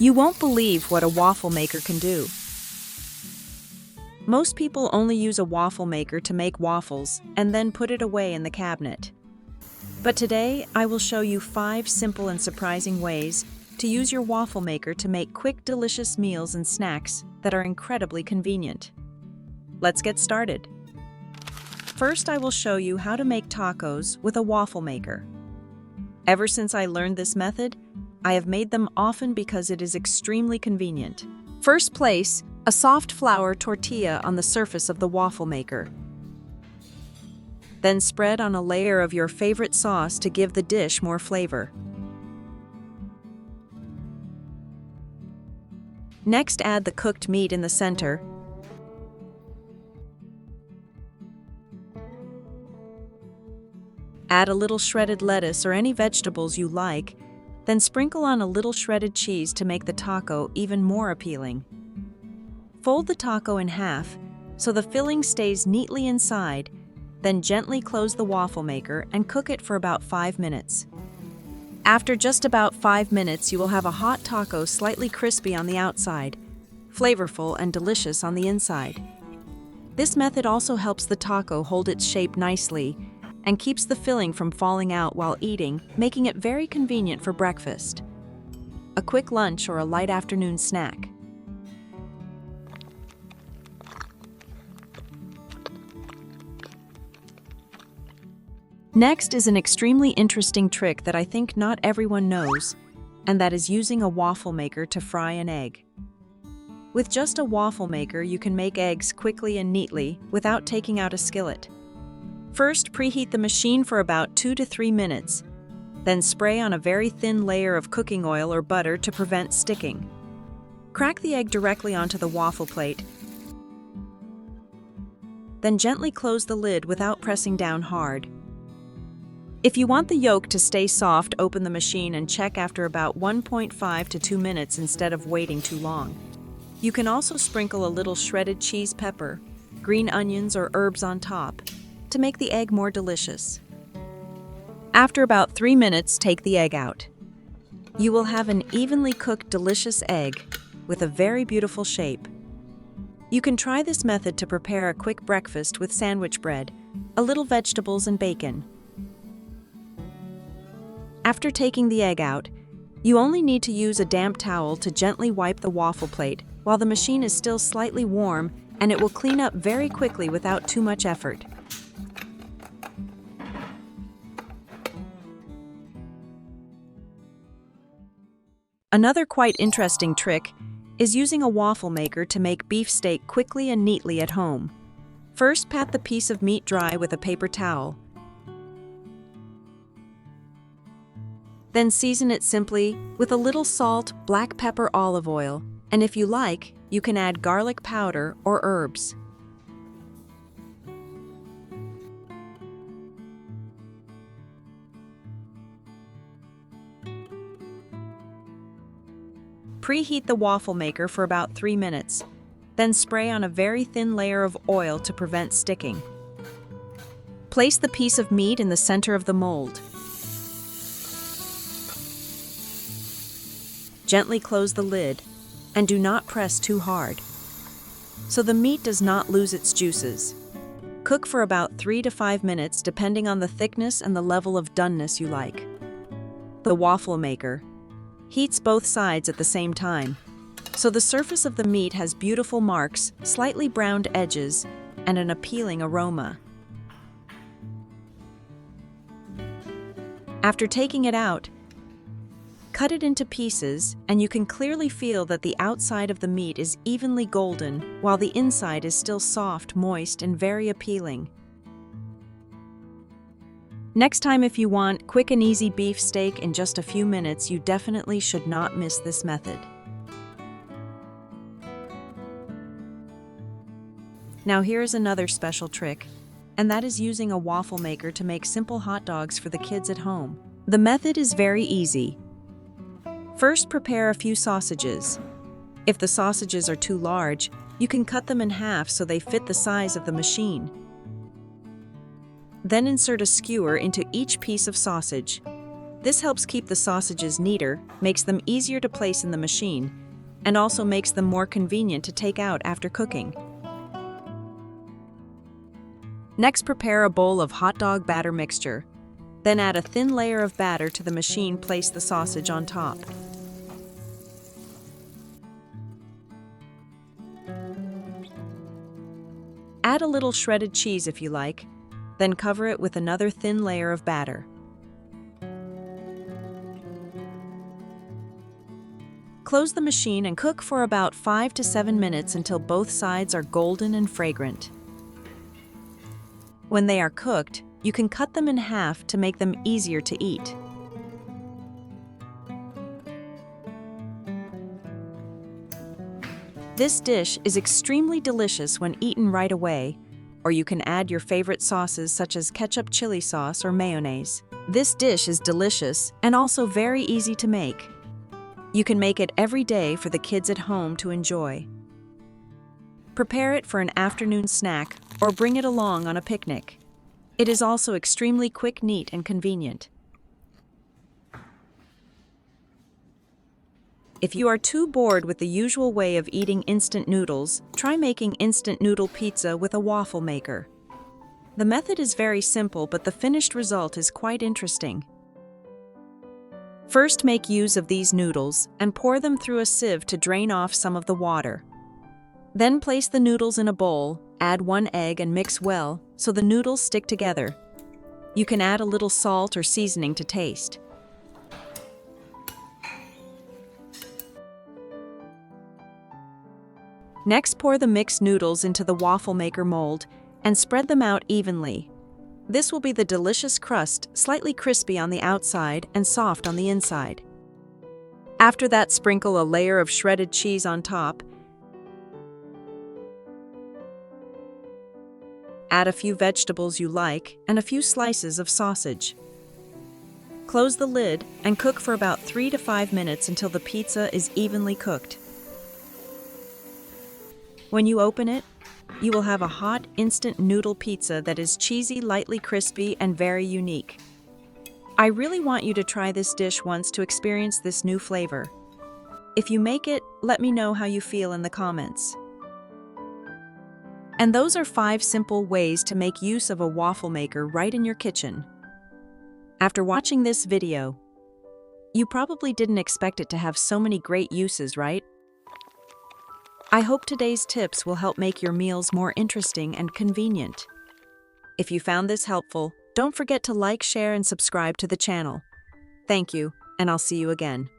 You won't believe what a waffle maker can do. Most people only use a waffle maker to make waffles and then put it away in the cabinet. But today, I will show you 5 simple and surprising ways to use your waffle maker to make quick, delicious meals and snacks that are incredibly convenient. Let's get started. First, I will show you how to make tacos with a waffle maker. Ever since I learned this method, I have made them often because it is extremely convenient. First, place a soft flour tortilla on the surface of the waffle maker. Then spread on a layer of your favorite sauce to give the dish more flavor. Next, add the cooked meat in the center. Add a little shredded lettuce or any vegetables you like, then sprinkle on a little shredded cheese to make the taco even more appealing. Fold the taco in half so the filling stays neatly inside, then gently close the waffle maker and cook it for about 5 minutes. After just about 5 minutes, you will have a hot taco slightly crispy on the outside, flavorful and delicious on the inside. This method also helps the taco hold its shape nicely and keeps the filling from falling out while eating, making it very convenient for breakfast, a quick lunch, or a light afternoon snack. Next is an extremely interesting trick that I think not everyone knows, and that is using a waffle maker to fry an egg. With just a waffle maker, you can make eggs quickly and neatly without taking out a skillet. First, preheat the machine for about 2 to 3 minutes. Then spray on a very thin layer of cooking oil or butter to prevent sticking. Crack the egg directly onto the waffle plate. Then gently close the lid without pressing down hard. If you want the yolk to stay soft, open the machine and check after about 1.5 to 2 minutes instead of waiting too long. You can also sprinkle a little shredded cheese, pepper, green onions, or herbs on top to make the egg more delicious. After about 3 minutes, take the egg out. You will have an evenly cooked, delicious egg with a very beautiful shape. You can try this method to prepare a quick breakfast with sandwich bread, a little vegetables, and bacon. After taking the egg out, you only need to use a damp towel to gently wipe the waffle plate while the machine is still slightly warm, and it will clean up very quickly without too much effort. Another quite interesting trick is using a waffle maker to make beef steak quickly and neatly at home. First, pat the piece of meat dry with a paper towel. Then season it simply with a little salt, black pepper, olive oil, and if you like, you can add garlic powder or herbs. Preheat the waffle maker for about 3 minutes, then spray on a very thin layer of oil to prevent sticking. Place the piece of meat in the center of the mold. Gently close the lid and do not press too hard, so the meat does not lose its juices. Cook for about 3 to 5 minutes depending on the thickness and the level of doneness you like. The waffle maker heats both sides at the same time, so the surface of the meat has beautiful marks, slightly browned edges, and an appealing aroma. After taking it out, cut it into pieces, and you can clearly feel that the outside of the meat is evenly golden, while the inside is still soft, moist, and very appealing. Next time, if you want quick and easy beef steak in just a few minutes, you definitely should not miss this method. Now here's another special trick, and that is using a waffle maker to make simple hot dogs for the kids at home. The method is very easy. First, prepare a few sausages. If the sausages are too large, you can cut them in half so they fit the size of the machine. Then insert a skewer into each piece of sausage. This helps keep the sausages neater, makes them easier to place in the machine, and also makes them more convenient to take out after cooking. Next, prepare a bowl of hot dog batter mixture. Then add a thin layer of batter to the machine. Place the sausage on top. Add a little shredded cheese if you like, then cover it with another thin layer of batter. Close the machine and cook for about 5 to 7 minutes until both sides are golden and fragrant. When they are cooked, you can cut them in half to make them easier to eat. This dish is extremely delicious when eaten right away, or you can add your favorite sauces such as ketchup, chili sauce, or mayonnaise. This dish is delicious and also very easy to make. You can make it every day for the kids at home to enjoy. Prepare it for an afternoon snack or bring it along on a picnic. It is also extremely quick, neat, and convenient. If you are too bored with the usual way of eating instant noodles, try making instant noodle pizza with a waffle maker. The method is very simple, but the finished result is quite interesting. First, make use of these noodles and pour them through a sieve to drain off some of the water. Then place the noodles in a bowl, add 1 egg and mix well so the noodles stick together. You can add a little salt or seasoning to taste. Next, pour the mixed noodles into the waffle maker mold and spread them out evenly. This will be the delicious crust, slightly crispy on the outside and soft on the inside. After that, sprinkle a layer of shredded cheese on top. Add a few vegetables you like and a few slices of sausage. Close the lid and cook for about 3 to 5 minutes until the pizza is evenly cooked. When you open it, you will have a hot, instant noodle pizza that is cheesy, lightly crispy, and very unique. I really want you to try this dish once to experience this new flavor. If you make it, let me know how you feel in the comments. And those are 5 simple ways to make use of a waffle maker right in your kitchen. After watching this video, you probably didn't expect it to have so many great uses, right? I hope today's tips will help make your meals more interesting and convenient. If you found this helpful, don't forget to like, share, and subscribe to the channel. Thank you, and I'll see you again.